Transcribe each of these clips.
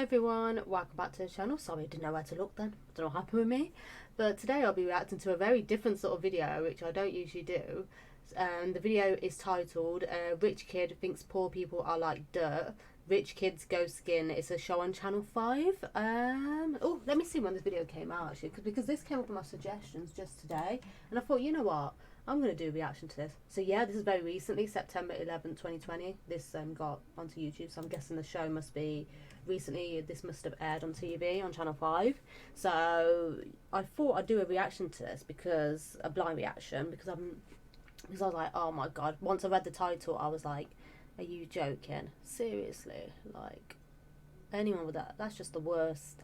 everyone, welcome back to the channel. Sorry, I didn't know where to look then. I don't know what happened with me. But today I'll be reacting to a very different sort of video, which I don't usually do. The video is titled Rich Kid Thinks Poor People Are Like Dirt. Rich Kids Go Skin. It's a show on Channel 5. Oh, let me see when this video came out actually, because this came up in my suggestions just today. And I thought, you know what? I'm going to do a reaction to this. So yeah, this is very recently, September 11th, 2020. This got onto YouTube, so I'm guessing the show must be recently. This must have aired on TV, on Channel 5. So I thought I'd do a reaction to this, because a blind reaction, because I was like, oh my god. Once I read the title, I was like, are you joking? Seriously? Like, anyone with that's just the worst.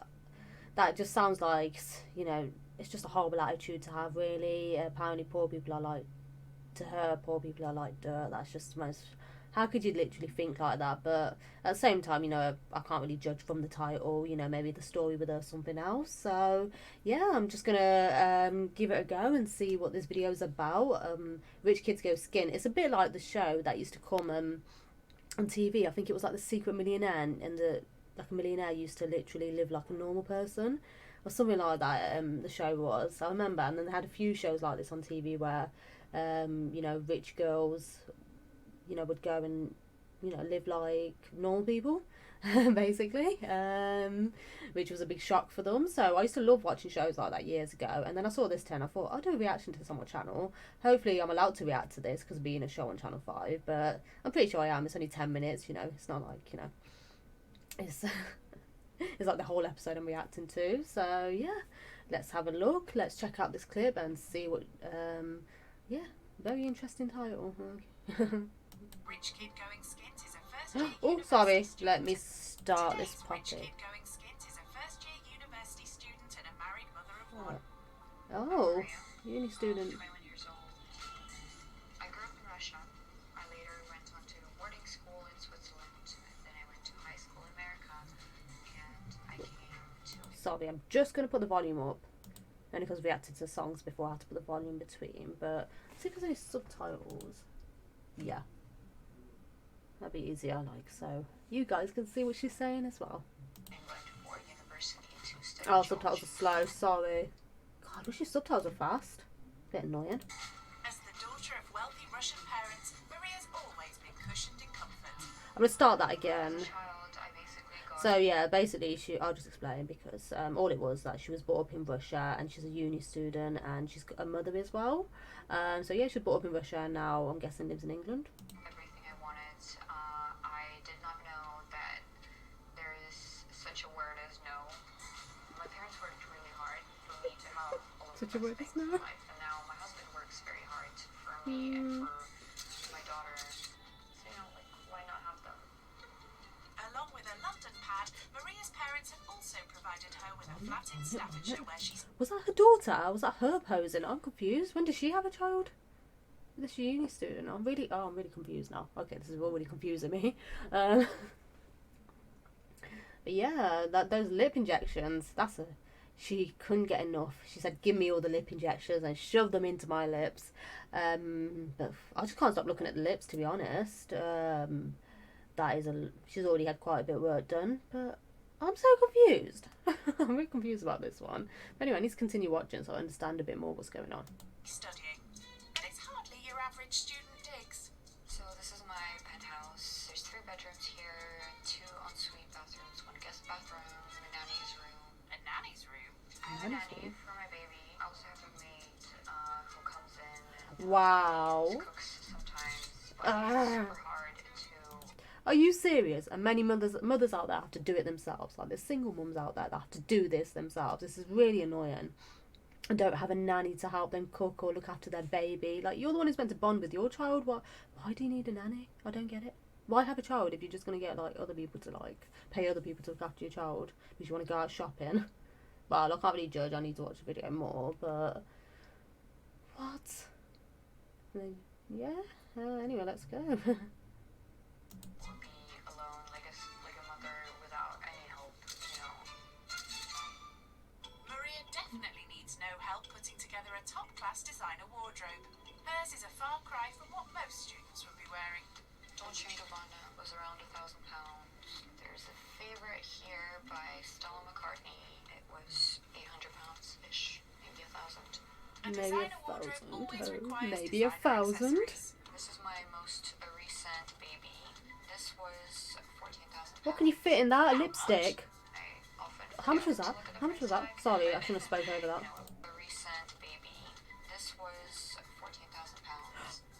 That just sounds like, you know, it's just a horrible attitude to have, really. Apparently poor people are like, to her, poor people are like dirt. That's just the most, how could you literally think like that? But at the same time, you know, I can't really judge from the title, you know, maybe the story with her or something else. So yeah, I'm just gonna give it a go and see what this video is about. Rich Kids Go Skin. It's a bit like the show that used to come on TV. I think it was like The Secret Millionaire, and like a millionaire used to literally live like a normal person, or something like that. The show was, I remember. And then they had a few shows like this on TV where you know, rich girls, you know, would go and, you know, live like normal people basically, which was a big shock for them. So I used to love watching shows like that years ago, and then I saw this 10. I thought, I'll do a reaction to this on my channel. Hopefully I'm allowed to react to this, because being a show on Channel 5, but I'm pretty sure I am. It's only 10 minutes, you know, it's not like, you know, it's it's like the whole episode I'm reacting to. So yeah, let's have a look. Let's check out this clip and see what yeah, very interesting title. Rich Kid Going Skint is a first-year oh, sorry, let me start this properly. Rich Kid Going Skint is a first-year university student and a married mother of one. Oh, uni student. 21 years old. I grew up in Russia. I later went on to boarding school in Switzerland. Then I went to high school in America. And I came to... Sorry, I'm just going to put the volume up. Only because we reacted to songs before, I had to put the volume between. But see if there's any subtitles. Yeah. That'd be easier, like, so you guys can see what she's saying as well. England for university to study. Oh, subtitles are slow, sorry. God, wish your subtitles are fast. Bit annoying. As the daughter of wealthy Russian parents, Maria's always been cushioned in comfort. I'm gonna start that again. As a child, I basically got... So yeah, basically I'll just explain, because all it was that she was brought up in Russia, and she's a uni student, and she's got a mother as well. So yeah, she was brought up in Russia, and now I'm guessing lives in England. Everything I wanted. I did not know that there is such a word as no. My parents worked really hard for me to have all of Such the a word best as things no. in life, and now my husband works very hard for me and for my daughter. So, you know, like, why not have them? Along with a London pad, Maria's parents have also provided her with a flat in Staffordshire where she's... Was that her daughter? Was that her posing? I'm confused. When does she have a child? This uni student. I'm really confused now. Okay, this is already confusing me. But yeah, those lip injections. She couldn't get enough. She said, "Give me all the lip injections," and shoved them into my lips. But I just can't stop looking at the lips, to be honest. She's already had quite a bit of work done, but I'm so confused. I'm really confused about this one. But anyway, I need to continue watching so I understand a bit more what's going on. studying. But it's hardly your average student digs. So this is my penthouse. There's 3 bedrooms here, 2 ensuite bathrooms, 1 guest bathroom, and a nanny's room. A nanny's room? I have a nanny for my baby. I also have a maid who comes in and Wow. cooks sometimes. But it's super hard to... Are you serious? And many mothers out there have to do it themselves. Like, there's single mums out there that have to do this themselves. This is really annoying. And don't have a nanny to help them cook or look after their baby. Like, you're the one who's meant to bond with your child. Why do you need a nanny? I don't get it. Why have a child if you're just going to get, like, other people to, like, pay other people to look after your child because you want to go out shopping? Well, I can't really judge. I need to watch the video more, but... What? Yeah? Anyway, let's go. to be alone, like a mother without any help, you know. Maria definitely needs no help putting together a top-class designer wardrobe. Hers is a far cry from what most students would be wearing. Dolce & Gabbana was around £1,000. There's a favorite here by Stella McCartney. It was £800-ish, maybe 1,000. Maybe designer wardrobe 1,000. always Oh, requires maybe designer 1,000. accessories. This is my most recent baby. This was £14,000. What can you fit in that? A lipstick? I often How much was forget that? to look at the How much was price that? tag, Sorry, but, I shouldn't have spoken over that. You know, a recent baby. This was £14,000.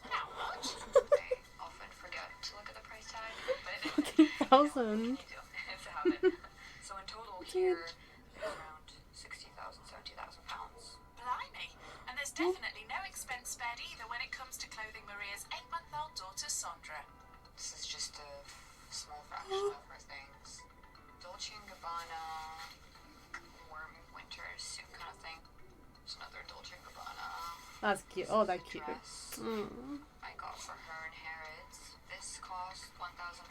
How much? I often forget to look at the price tag, but $14,000. you do. It's a habit. So in total here, it's around £60,000, £70,000. Blimey. And there's definitely no expense spared either when it comes to clothing Maria's 8-month-old daughter, Sandra. This is just a small fraction of her things. Dolce & Gabbana, warm winter suit kind of thing. There's another Dolce & Gabbana. That's cute. Oh, they're cute. Dress I got for her in Harrods. This cost £1,500.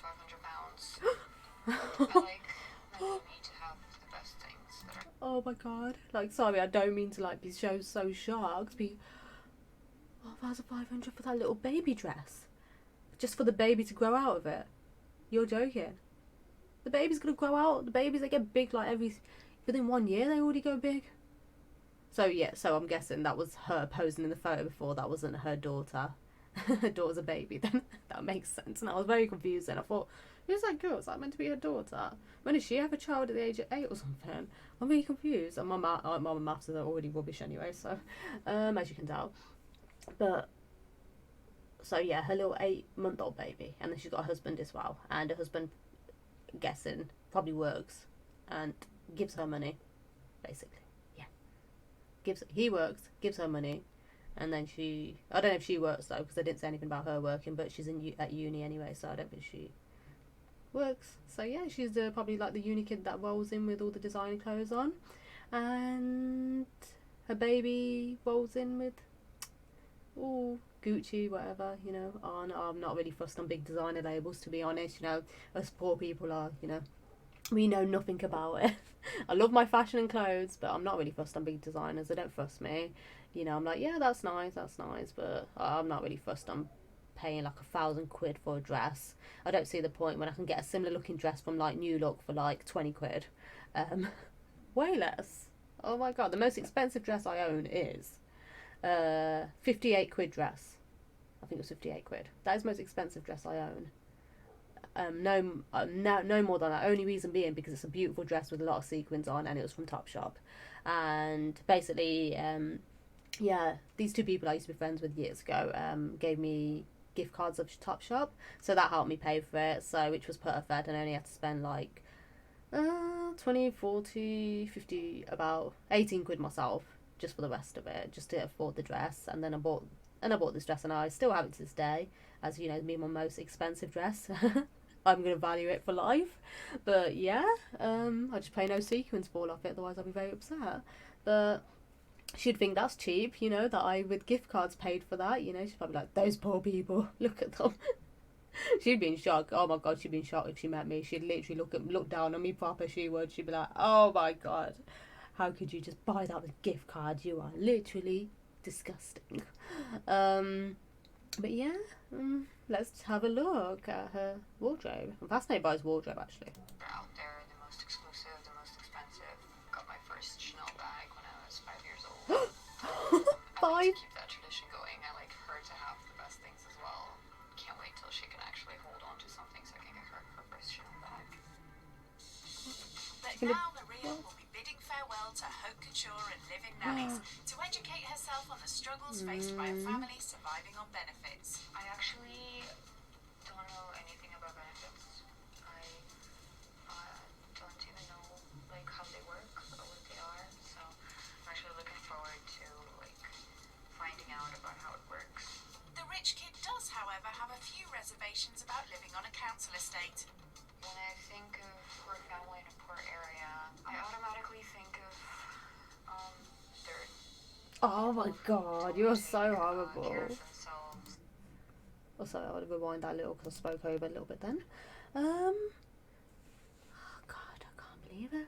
I like my baby to have the best things that are. Oh my god. Like, sorry, I don't mean to like be so shocked. Be 1,500 for that little baby dress, just for the baby to grow out of it. You're joking. The baby's gonna grow out. The babies, they get big like within 1 year. They already go big. So yeah, so I'm guessing that was her posing in the photo before. That wasn't her daughter. Her daughter's a baby. Then that makes sense. And I was very confused. And I thought, who's that girl? Is that meant to be her daughter? When did she have a child at the age of 8 or something? I'm really confused. And my maths are already rubbish anyway. So, as you can tell. But so yeah, her little 8-month-old baby, and then she's got a husband as well. And her husband, guessing, probably works and gives her money, basically. He works, gives her money, and then I don't know if she works though, because I didn't say anything about her working, but she's at uni anyway, so I don't think she works. So yeah, she's probably like the uni kid that rolls in with all the designer clothes on, and her baby rolls in with Gucci, whatever, you know, on. I'm not really fussed on big designer labels, to be honest. You know, us poor people are, you know, we know nothing about it. I love my fashion and clothes, but I'm not really fussed on big designers. They don't fuss me. You know, I'm like, yeah, that's nice, but I'm not really fussed on paying like £1,000 for a dress. I don't see the point when I can get a similar looking dress from like New Look for like 20 quid. Way less. Oh my god, the most expensive dress I own is 58 quid dress. I think it was 58 quid. That is the most expensive dress I own. No more than that. Only reason being because it's a beautiful dress with a lot of sequins on, and it was from Topshop. And basically, yeah, these two people I used to be friends with years ago gave me gift cards of Topshop, so that helped me pay for it. So which was perfect, and I only had to spend like 20, 40, 50, about 18 quid myself just for the rest of it, just to afford the dress. And then I bought this dress, and I still have it to this day, as you know, me my most expensive dress. I'm going to value it for life. But yeah, I just pray no sequins fall off it, otherwise I'll be very upset. But she'd think that's cheap, you know, that I with gift cards paid for that, you know. She's probably like, those poor people, look at them. She'd be in shock. Oh my god, she'd be in shock if she met me. She'd literally look down on me proper, she would. She'd be like, oh my god, how could you just buy that with gift cards? You are literally disgusting. But yeah, let's have a look at her wardrobe. I'm fascinated by his wardrobe, actually. They're out there, the most exclusive, the most expensive. Got my first Chanel bag when I was 5 years old. I like to keep that tradition going. I like her to have the best things as well. Can't wait till she can actually hold on to something so I can get her her first Chanel bag. But now Maria will be bidding farewell to haute couture and living nannies to educate herself on the struggles faced by a family surviving on benefits. I actually don't know anything about benefits. I don't even know like how they work or what they are. So I'm actually looking forward to like finding out about how it works. The rich kid does, however, have a few reservations about living on a council estate. When I think of poor family in a poor area, I automatically think of dirt. Oh my god, you're so horrible. Care of themselves. Oh, sorry, I would rewind that a little because I spoke over a little bit then. Oh god, I can't believe it.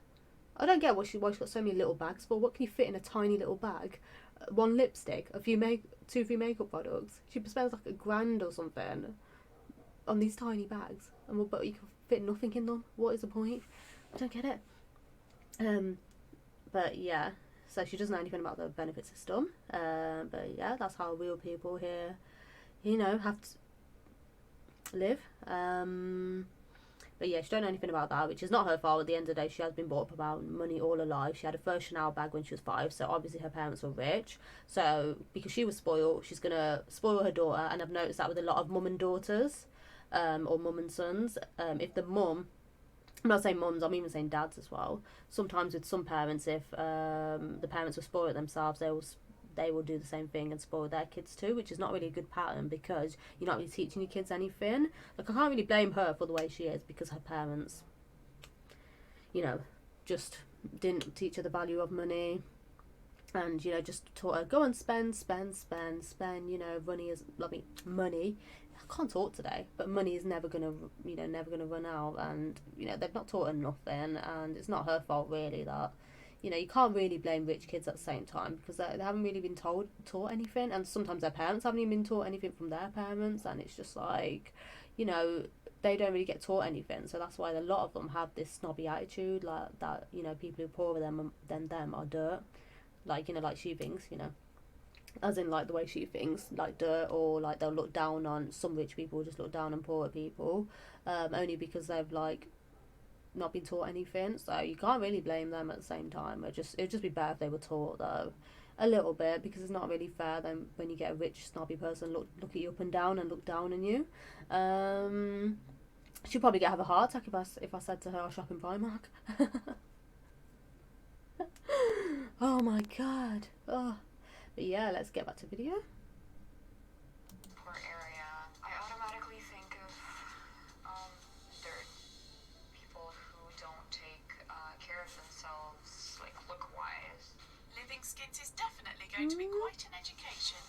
I don't get why she's got so many little bags for. What can you fit in a tiny little bag? One lipstick, 2 or 3 makeup products. She spends like £1,000 or something. on these tiny bags, but you can fit nothing in them. What is the point? I don't get it. But yeah, so she doesn't know anything about the benefit system. But yeah, that's how real people here, you know, have to live. But yeah, she don't know anything about that, which is not her fault. At the end of the day, she has been brought up about money all her life. She had her first Chanel bag when she was 5, so obviously her parents were rich. So because she was spoiled, she's gonna spoil her daughter. And I've noticed that with a lot of mum and daughters, or mum and sons. If the mum, I'm not saying mums, I'm even saying dads as well. Sometimes with some parents, if the parents will spoil it themselves, they will do the same thing and spoil their kids too, which is not really a good pattern because you're not really teaching your kids anything. Like, I can't really blame her for the way she is because her parents, you know, just didn't teach her the value of money and, you know, just taught her, go and spend, you know, money. I can't talk today, but money is never gonna run out, and, you know, they've not taught her nothing, and it's not her fault really that, you know, you can't really blame rich kids at the same time because they haven't really been taught anything, and sometimes their parents haven't even been taught anything from their parents, and it's just like, you know, they don't really get taught anything, so that's why a lot of them have this snobby attitude, like that, you know, people who are poorer than them are dirt, like, you know, like she thinks, you know, as in like the way she thinks, like dirt, or like they'll look down on some rich people, just look down on poorer people, only because they've like not been taught anything. So you can't really blame them at the same time. It'd just be better if they were taught though, a little bit, because it's not really fair then when you get a rich snobby person look at you up and down and look down on you. She'd probably have a heart attack if I said to her I'll shop in Primark. Oh my god. Oh. But yeah, let's get back to video. Poor area. I automatically think of dirt. People who don't take care of themselves, like look-wise. Living skint is definitely going to be quite an education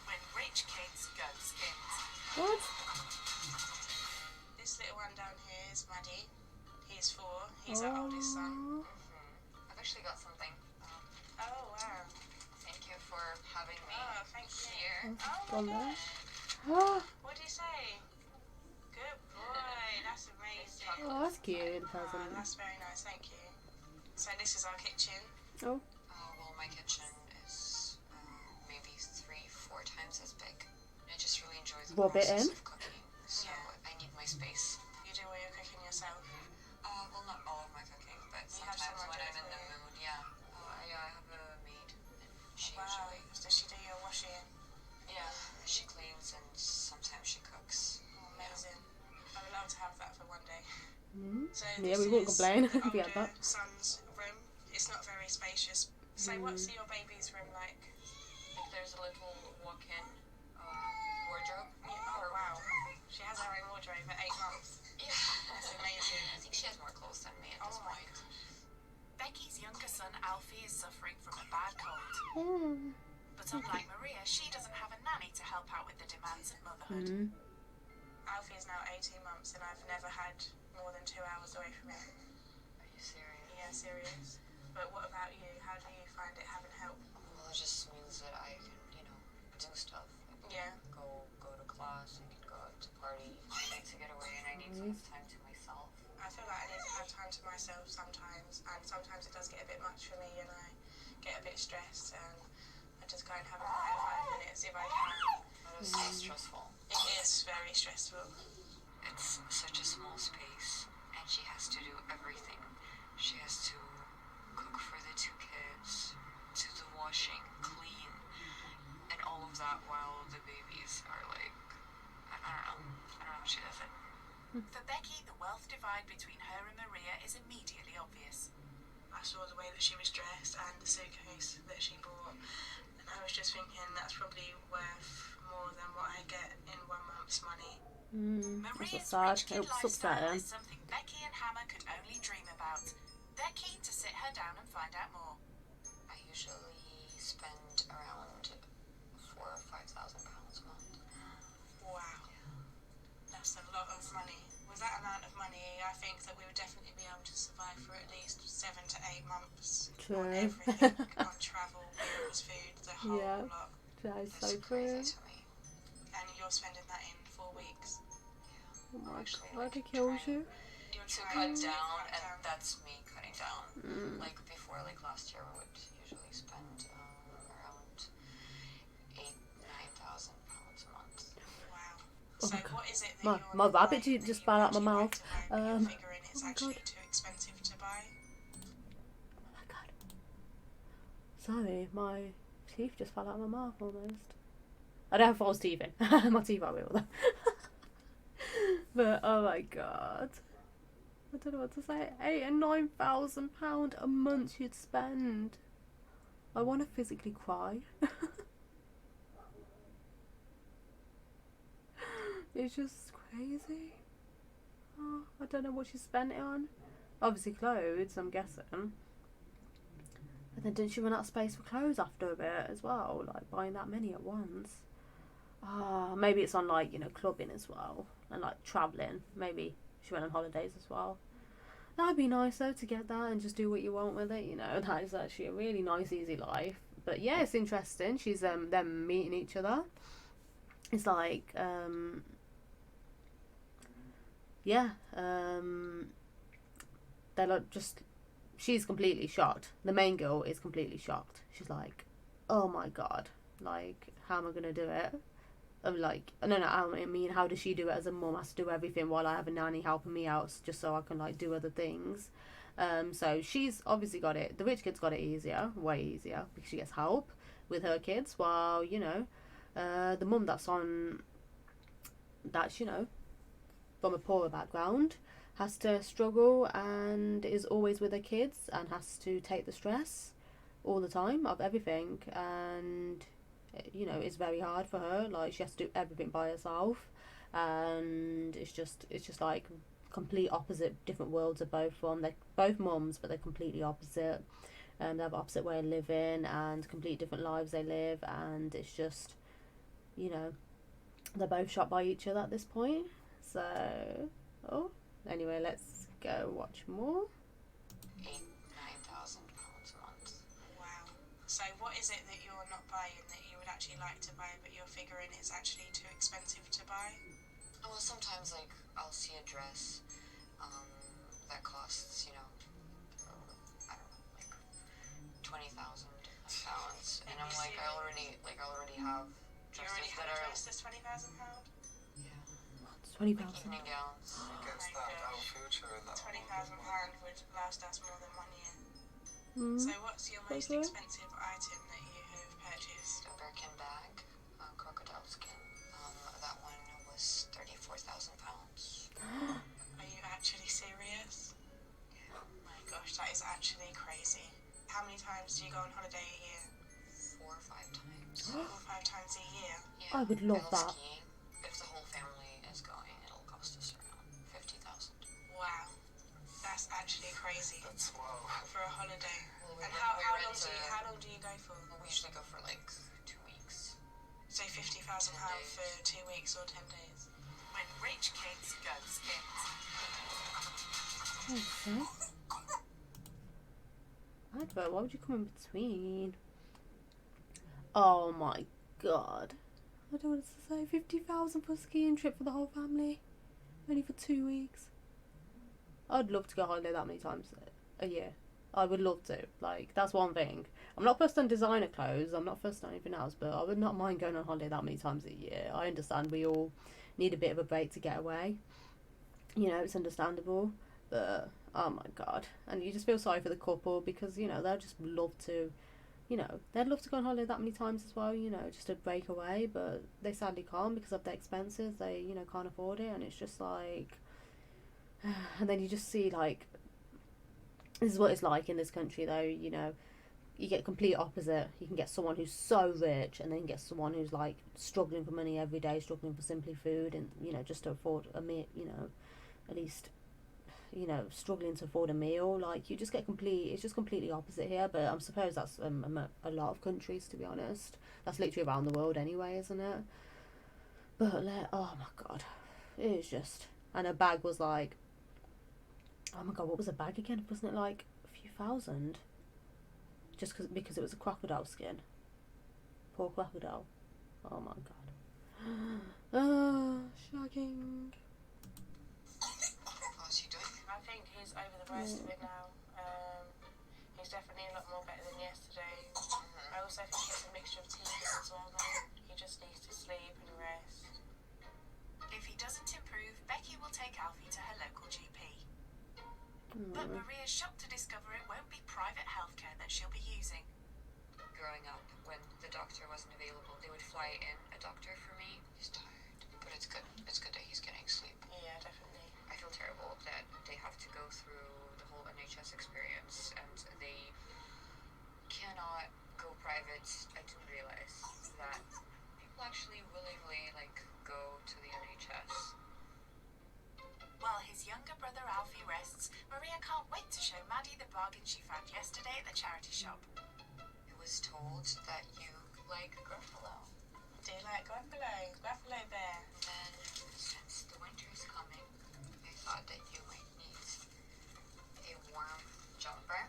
when rich kids go skint. What? This little one down here is Maddie. He's 4. He's our oldest son. I've actually got something. Oh, wow. Thank you for having me Thank you. here. Oh, my gosh. What do you say? Good boy. That's amazing. Oh, that's cute in person. That's very nice. Thank you. So this is our kitchen. Oh. Well, my kitchen is maybe 3-4 times as big. I just really enjoy the Rub it process in. of cooking, so I need my space. You do all your cooking yourself? Well, not all of my cooking, but You have sometimes someone when do I'm it in the for you? mood, yeah. I have a maid, and she Wow. usually, Does she do your washing? yeah, she cleans and sometimes she cooks. Oh, amazing. I would love to have that for one day. So Yeah, this we won't is complain the if we had older that. son's room. It's not very spacious. So what's your baby's room like? Like there's a little walk-in wardrobe. Oh, wow. She has her own wardrobe at 8 months. Yeah, That's amazing. I think she has more clothes than me at this Oh my point. Becky's younger son Alfie is suffering from a bad cold. But unlike Maria, she doesn't have a nanny to help out with the demands of motherhood. Alfie is now 18 months and I've never had more than 2 hours away from him. Are you serious? Yeah, serious. But what about you? How do you find it having help? Well, it just means that I can, you know, do stuff. Yeah. Go to class, I can go out to party. I need to get away and I need some time to myself. I feel like I need to have time to myself sometimes, and sometimes it does get a bit much for me and I get a bit stressed and I just go and have a quiet 5 minutes if I can. That is so stressful. It is very stressful. It's such a small space and she has to do everything. She has to cook for the 2 kids, do the washing, clean, and all of that while the babies are like, I don't know how she does it. For Becky, the wealth divide between her and Maria is immediately obvious. I saw the way that she was dressed and the suitcase that she bought, and I was just thinking that's probably worth more than what I get in 1 month's money. That's Maria's sad. rich kid It's lifestyle upsetting. is something Becky and Hammer could only dream about. They're keen to sit her down and find out more. I usually spend around £4,000 or £5,000 a month. Wow. That's a lot of money. With that amount of money, I think that we would definitely be able to survive for at least 7 to 8 months True. on everything, on travel, meals, food, the whole Yeah. lot. That is so That's crazy true. to me. And you're spending that in 4 weeks. Oh my actually, god, like, it kills you. You're to trying cut to down, cut and down. that's me cutting down. Mm. Like before, like last year, we would usually spend around 8,000-9,000 pounds a month. Wow. Oh So my god. what is it that My you're rabbit not buying just that you fell would out my actually like mouth. to buy, but you're figuring it's Oh my actually god. too expensive to buy? Oh my god. Sorry, my teeth just fell out of my mouth almost. I don't have false teeth in. My teeth are real though. But oh my god. I don't know what to say. £8,000 and £9,000 a month you'd spend. I want to physically cry. It's just crazy. Oh, I don't know what she spent it on. Obviously clothes, I'm guessing. But then didn't she run out of space for clothes after a bit as well? Like buying that many at once. Ah, maybe it's on like, you know, clubbing as well. And like travelling. Maybe she went on holidays as well. That'd be nice though to get that and just do what you want with it, you know. That is actually a really nice, easy life. But yeah, it's interesting. She's them meeting each other. It's like they're like just, she's completely shocked. The main girl is completely shocked. She's like, oh my god, like how am I gonna do it? I'm like, no, I mean, how does she do it as a mum? Has to do everything while I have a nanny helping me out just so I can like do other things. So she's obviously got it, the rich kid's got it easier, way easier, because she gets help with her kids, while, you know, the mum that's you know, from a poorer background, has to struggle and is always with her kids and has to take the stress all the time of everything, and you know, it's very hard for her. Like she has to do everything by herself, and it's just like complete opposite, different worlds of both from. They're both mums, but they're completely opposite. They have opposite way of living and complete different lives they live, and it's just, you know, they're both shot by each other at this point. So, oh, anyway, let's go watch more. 8,000-9,000 pounds a month. Wow. So what is it that you're not buying that you would actually like to buy, but you're figuring it's actually too expensive to buy? Well, sometimes like I'll see a dress that costs, you know, I don't know, like 20,000 pounds, and I'm like, I already have Do you already dresses have that a are, dress that's £20,000? It's like 20,000. evening gowns. Gets my that our gosh. future in that £20,000 would last us more than 1 year. Mm. So what's your most Okay. expensive item that you have purchased? A Birkin bag, crocodile skin. That one was 34,000 pounds. Are you actually serious? Oh my gosh, that is actually crazy. How many times do you go on holiday a year? 4 or 5 times. 4 or 5 times a year? Yeah, I would love that. skiing. If the whole family is going, it'll cost us around 50,000. Wow, that's actually crazy That's wow. for a holiday. Well, And how long do you go for? We usually go for like 2 weeks. So £50,000 for 2 weeks or 10 days. When rich kids go skint. Okay. Advert, why would you come in between? Oh my god. I don't know what to say. 50,000 for a skiing trip for the whole family. Only for 2 weeks. I'd love to go holiday that many times a year. I would love to. Like, that's one thing. I'm not fussed on designer clothes. I'm not fussed on anything else. But I would not mind going on holiday that many times a year. I understand we all need a bit of a break to get away. You know, it's understandable. But, oh my god. And you just feel sorry for the couple because, you know, they'll just love to, you know, they'd love to go on holiday that many times as well, you know, just to break away. But they sadly can't because of their expenses. They, you know, can't afford it. And it's just like... And then you just see, like... This is what it's like in this country, though, you know. You get complete opposite. You can get someone who's so rich, and then get someone who's like struggling for money every day, struggling for simply food, and you know, just to afford a meal. You know, at least, you know, struggling to afford a meal. Like you just get it's just completely opposite here. But I suppose that's a lot of countries, to be honest. That's literally around the world anyway, isn't it? But oh my god, it is just. And her bag was like, oh my god, what was a bag again? Wasn't it like a few thousand? Just because it was a crocodile skin. Poor crocodile. Oh my god. Oh, shocking. over the worst of it now. He's definitely a lot more better than yesterday. I also think it's a mixture of teething as well now. He just needs to sleep and rest. If he doesn't improve, Becky will take Alfie to her local GP. But Maria's shocked to discover it won't be private healthcare that she'll be using. Growing up, when the doctor wasn't available, they would fly in a doctor for me. He's tired, but it's good. It's good that he's getting sleep. Yeah, definitely. I feel terrible that they have to go through the whole NHS experience and they cannot go private. I didn't realize that people actually willingly go to the NHS. While his younger brother Alfie rests, Maria can't wait to show Maddie the bargain she found yesterday at the charity shop. I was told that you like Gruffalo. Do you like Gruffalo? Gruffalo bear. And then, since the winter is coming, I thought that you might need a warm jumper.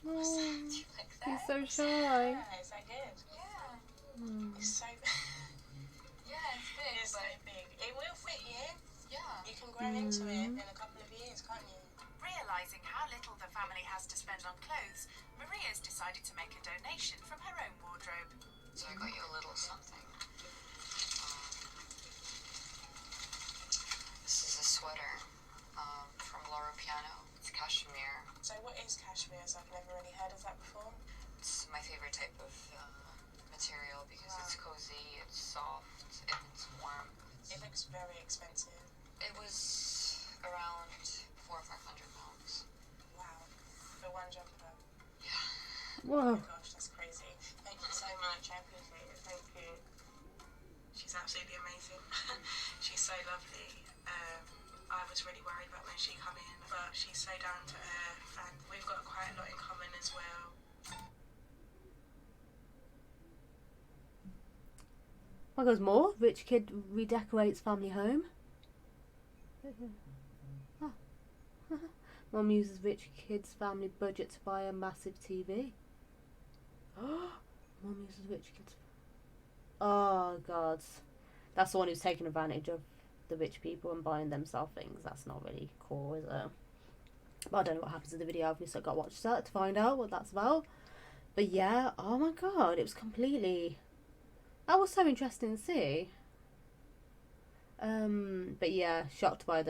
Oh, Do you like that? he's so shy. Yeah, is that good? Yeah. It's so Yeah, it's big, it's so but big. It will fit you. yeah. You can grow into it in a couple of years, can't you? Realising how little the family has to spend on clothes, Maria's decided to make a donation from her own wardrobe. So I got you a little something. This is a sweater from Laura Piano. It's cashmere. So what is cashmere? I've never really heard of that before. It's my favorite type of material because it's cozy, it's soft, and it's warm. It looks very expensive. It was around £400 or £500. Wow. For one jumper. Yeah. Whoa. Oh my gosh, that's crazy. Thank you so much. I appreciate it. Thank you. She's absolutely amazing. She's so lovely. I was really worried about when she come in, but she's so down to earth, and we've got quite a lot in common as well. Oh, there's more. Rich kid redecorates family home. Oh. Mum uses rich kid's family budget to buy a massive TV. Mum uses rich kids. Oh God, that's the one who's taking advantage of the rich people and buying themselves things. That's not really cool, is it? But I don't know what happens in the video. Obviously, I got to watch that to find out what that's about. But yeah, oh my God, it was completely. That was so interesting to see. But yeah, shocked by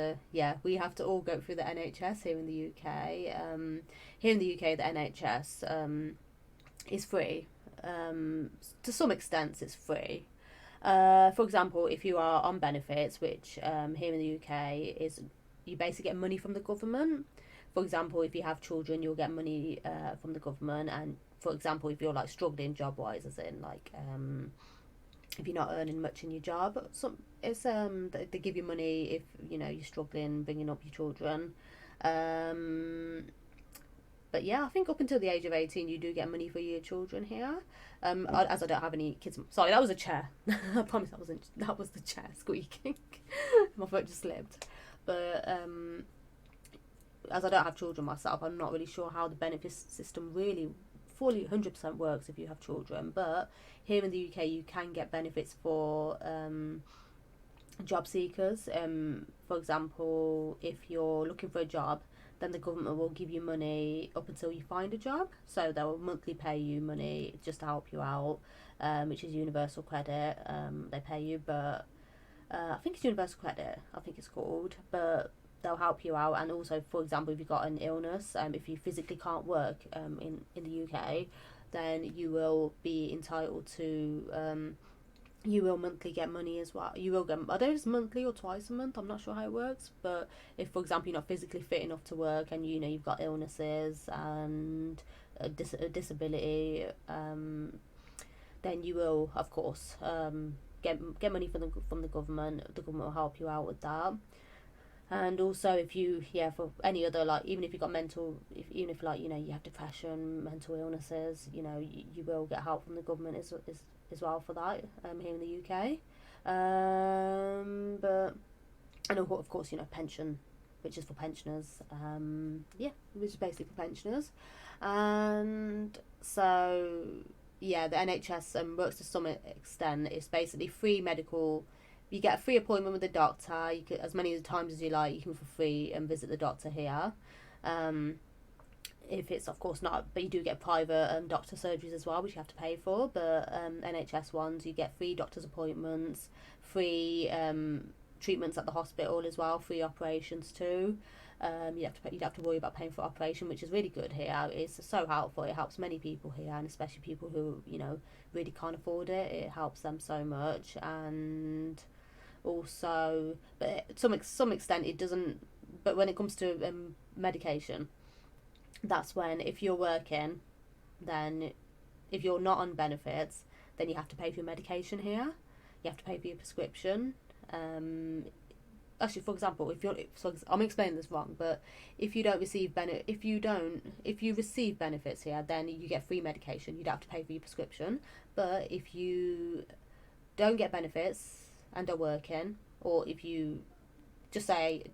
we have to all go through the NHS here in the UK. Here in the UK, the NHS is free. To some extent, it's free. For example, if you are on benefits, which here in the UK is, you basically get money from the government. For example, if you have children, you'll get money from the government. And for example, if you're struggling job wise, as in if you're not earning much in your job, they give you money if you're struggling bringing up your children. But yeah, I think up until the age of 18 you do get money for your children here. As I don't have any kids. Sorry, that was a chair. I promise that was the chair squeaking. My foot just slipped. But as I don't have children myself, I'm not really sure how the benefits system really fully 100% works if you have children. But here in the UK you can get benefits for job seekers. For example, if you're looking for a job, then the government will give you money up until you find a job. So they'll monthly pay you money just to help you out, which is universal credit. They pay you, but I think it's universal credit, I think it's called. But they'll help you out. And also, for example, if you've got an illness, if you physically can't work in the UK, then you will be entitled to... you will monthly get money as well. You will get, I don't know if it's monthly or twice a month, I'm not sure how it works, but if, for example, you're not physically fit enough to work and you've got illnesses and a disability, then you will, of course, get money from the government. The government will help you out with that. And also, if you, for any other, even if you've got even if you have depression, mental illnesses, you will get help from the government as well for that here in the UK. But, and of course, pension, which is for pensioners. Which is basically for pensioners. And so, the NHS works to some extent. It's basically free medical you get a free appointment with the doctor. You can, as many times as you like, you can for free and visit the doctor here. If it's of course not, but you do get private doctor surgeries as well, which you have to pay for. But NHS ones, you get free doctor's appointments, free treatments at the hospital as well, free operations too. You'd have to worry about paying for operation, which is really good here. It's so helpful. It helps many people here, and especially people who really can't afford it. It helps them so much, and also, but to some extent, it doesn't. But when it comes to medication, that's when if you're working, then if you're not on benefits, then you have to pay for your medication here. You have to pay for your prescription. Actually, for example, I'm explaining this wrong, but if you receive benefits here, then you get free medication. You'd have to pay for your prescription. But if you don't get benefits and are working, or if you just say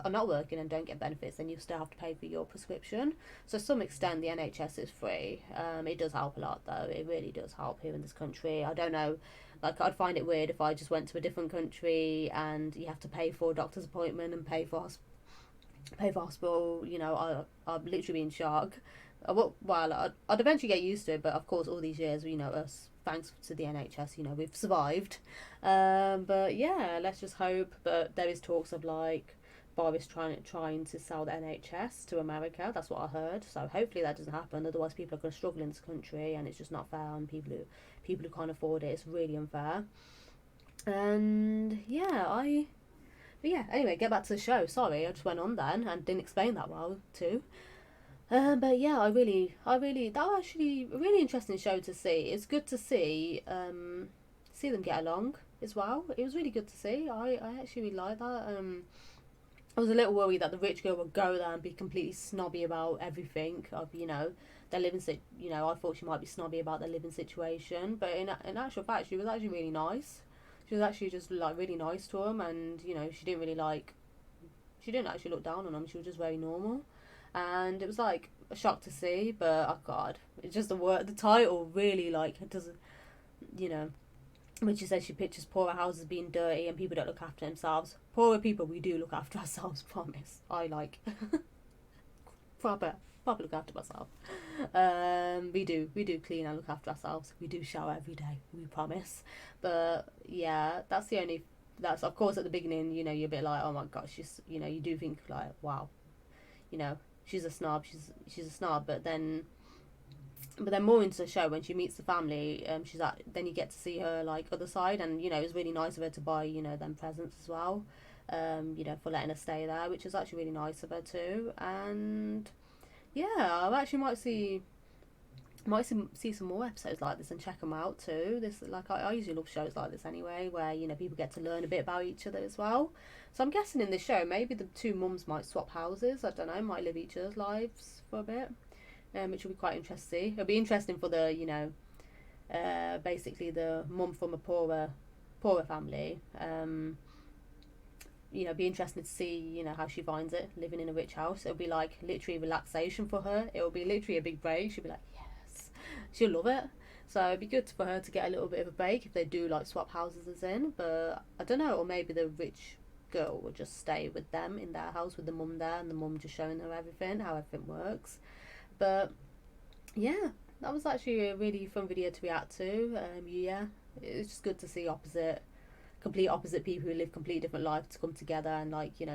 are not working and don't get benefits, then you still have to pay for your prescription. So to some extent, the NHS is free. It does help a lot, though. It really does help here in this country. I don't know. Like, I'd find it weird if I just went to a different country and you have to pay for a doctor's appointment and pay for hospital. I'd literally be in shock. I'd eventually get used to it, but of course, all these years, us, thanks to the NHS, we've survived. But yeah, let's just hope. But there is talks of like Boris trying to sell the NHS to America. That's what I heard. So hopefully that doesn't happen. Otherwise, people are going to struggle in this country, and it's just not fair on people who can't afford it. It's really unfair. And anyway, get back to the show. Sorry, I just went on then and didn't explain that well too. But yeah, that was actually a really interesting show to see. It's good to see them get along as well. It was really good to see. I actually really like that. I was a little worried that the rich girl would go there and be completely snobby about everything of their living I thought she might be snobby about their living situation, but in actual fact she was actually really nice. She was actually just like really nice to them, and she didn't actually look down on them. She was just very normal, and it was like a shock to see. But oh god, it's just the title really like it doesn't when she says she pictures poorer houses being dirty and people don't look after themselves. Poorer people, we do look after ourselves, promise. I like proper look after myself. We do clean and look after ourselves. We do shower every day, we promise. But yeah, that's of course at the beginning, you're a bit like, oh my gosh, you do think like, wow, she's a snob, she's a snob, but then more into the show when she meets the family, then you get to see her like other side, and it was really nice of her to buy them presents as well, for letting her stay there, which is actually really nice of her too. And yeah, I actually might see some more episodes like this and check them out too. I usually love shows like this anyway, where people get to learn a bit about each other as well. So I'm guessing in this show maybe the two mums might swap houses. I don't know, might live each other's lives for a bit. Which will be quite interesting. It'll be interesting for the, basically the mum from a poorer family. Be interesting to see, how she finds it living in a rich house. It'll be like literally relaxation for her. It'll be literally a big break. She'll be like, yes, she'll love it. So it'd be good for her to get a little bit of a break if they do like swap houses as in. But I don't know, or maybe the rich girl will just stay with them in their house with the mum there, and the mum just showing her how everything works. But yeah, that was actually a really fun video to react to. It's just good to see complete opposite people who live completely different lives to come together and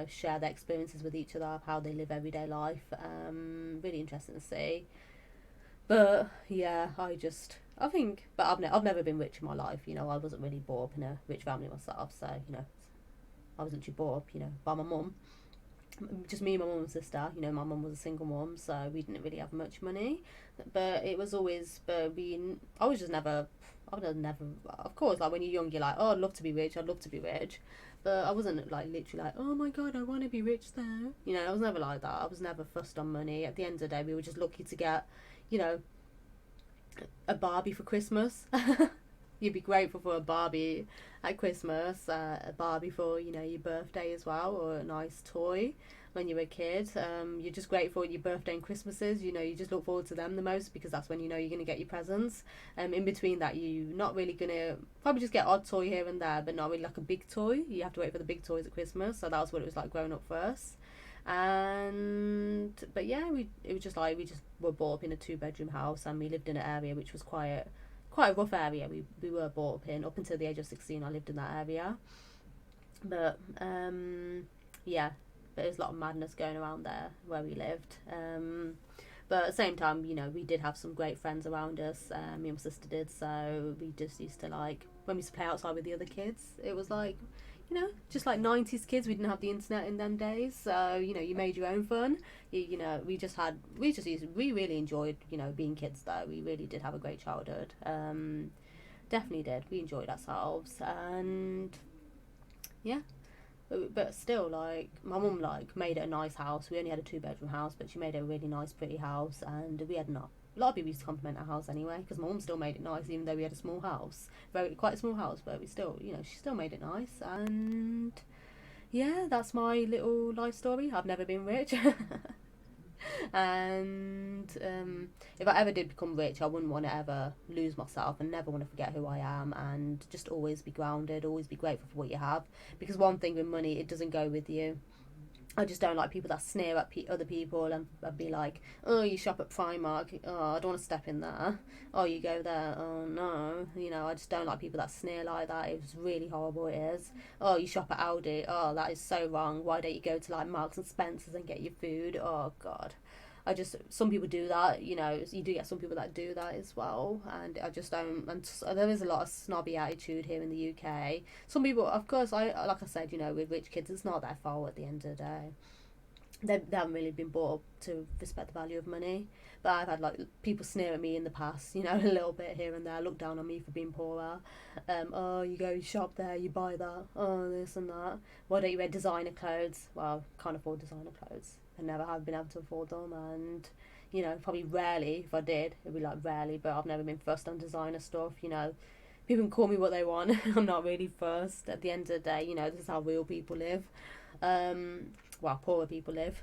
share their experiences with each other of how they live everyday life. Really interesting to see. But yeah, I've never been rich in my life. I wasn't really brought up in a rich family myself, so I wasn't too brought up by my mum. Just me, my mum and sister. My mum was a single mum, so we didn't really have much money. But it was always, of course, like when you're young, you're like, oh, I'd love to be rich. But I wasn't like literally like, oh my god, I want to be rich though. I was never like that. I was never fussed on money. At the end of the day, we were just lucky to get, a Barbie for Christmas. You'd be grateful for a Barbie at Christmas, a Barbie for, your birthday as well, or a nice toy. when you're a kid. You're just grateful your birthday and Christmases. You know, you just look forward to them the most because that's when you know you're going to get your presents. In between that, you're not really going to probably just get odd toy here and there, but not really like a big toy. You have to wait for the big toys at Christmas. So that was what it was like growing up first. But yeah, it was just like we just were brought up in a 2-bedroom house, and we lived in an area which was quite a rough area. We were brought up in. Up until the age of 16 I lived in that area, but yeah, but there's a lot of madness going around there where we lived. But at the same time, you know, we did have some great friends around us. Me and my sister did, so we just used to, like, when we used to play outside with the other kids, it was like, you know, just like 90s kids. We didn't have the internet in them days, so, you know, you made your own fun. You know, we really enjoyed, you know, being kids though. We really did have a great childhood. Definitely did. We enjoyed ourselves, and yeah. But still, like, my mum, like, made it a nice house. We only had a 2-bedroom house, but she made it a really nice, pretty house, and we had not. A lot of people used to compliment our house anyway, because my mum still made it nice, even though we had a small house. Quite a small house, but we still, you know, she still made it nice. And yeah, that's my little life story. I've never been rich. And if I ever did become rich, I wouldn't want to ever lose myself, and never want to forget who I am, and just always be grounded, always be grateful for what you have. Because one thing with money, it doesn't go with you. I just don't like people that sneer at other people and be like, oh, you shop at Primark, oh, I don't want to step in there, oh, you go there, oh no, you know, I just don't like people that sneer like that. It was really horrible, it is. Oh, you shop at Aldi, oh, that is so wrong, why don't you go to like Marks and Spencer's and get your food? Oh god, some people do that, you know, you do get some people that do that as well, and I just don't. And there is a lot of snobby attitude here in the UK. Some people, of course, like I said, you know, with rich kids, it's not their fault at the end of the day. They haven't really been brought up to respect the value of money. But I've had like people sneer at me in the past, you know, a little bit here and there, look down on me for being poorer. Oh, you shop there, you buy that, oh, this and that. Why don't you wear designer clothes? Well, can't afford designer clothes. I never have been able to afford them, and, you know, probably rarely, if I did, it'd be like rarely, but I've never been fussed on designer stuff, you know. People can call me what they want. I'm not really fussed. At the end of the day, you know, this is how real people live. Well, poorer people live.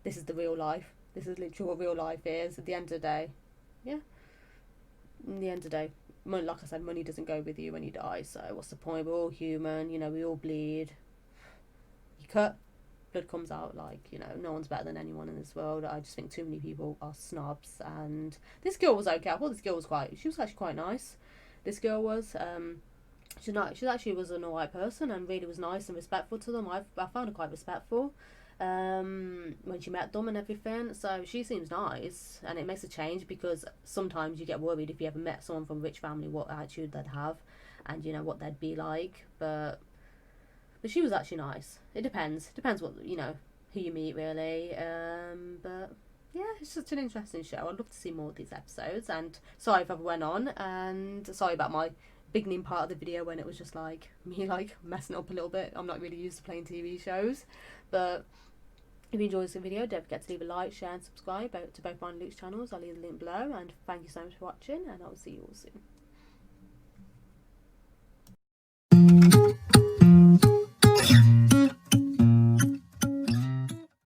This is the real life. This is literally what real life is. At the end of the day, yeah. At the end of the day, money, like I said, money doesn't go with you when you die. So what's the point? We're all human. You know, we all bleed. You cut, blood comes out. Like, you know, no one's better than anyone in this world. I just think too many people are snobs. And this girl was okay. I thought this girl was she was actually quite nice. This girl was. She actually was an alright person and really was nice and respectful to them. I found her quite respectful when she met them and everything. So she seems nice, and it makes a change, because sometimes you get worried if you ever met someone from a rich family what attitude they'd have, and you know what they'd be like. But she was actually nice. It depends what, you know, who you meet really. But yeah, it's such an interesting show. I'd love to see more of these episodes. And sorry if I went on, and sorry about my beginning part of the video when it was just like me like messing up a little bit. I'm not really used to playing TV shows. But if you enjoyed this video, don't forget to leave a like, share and subscribe to both mine and Luke's channels. I'll leave the link below, and thank you so much for watching, and I will see you all soon.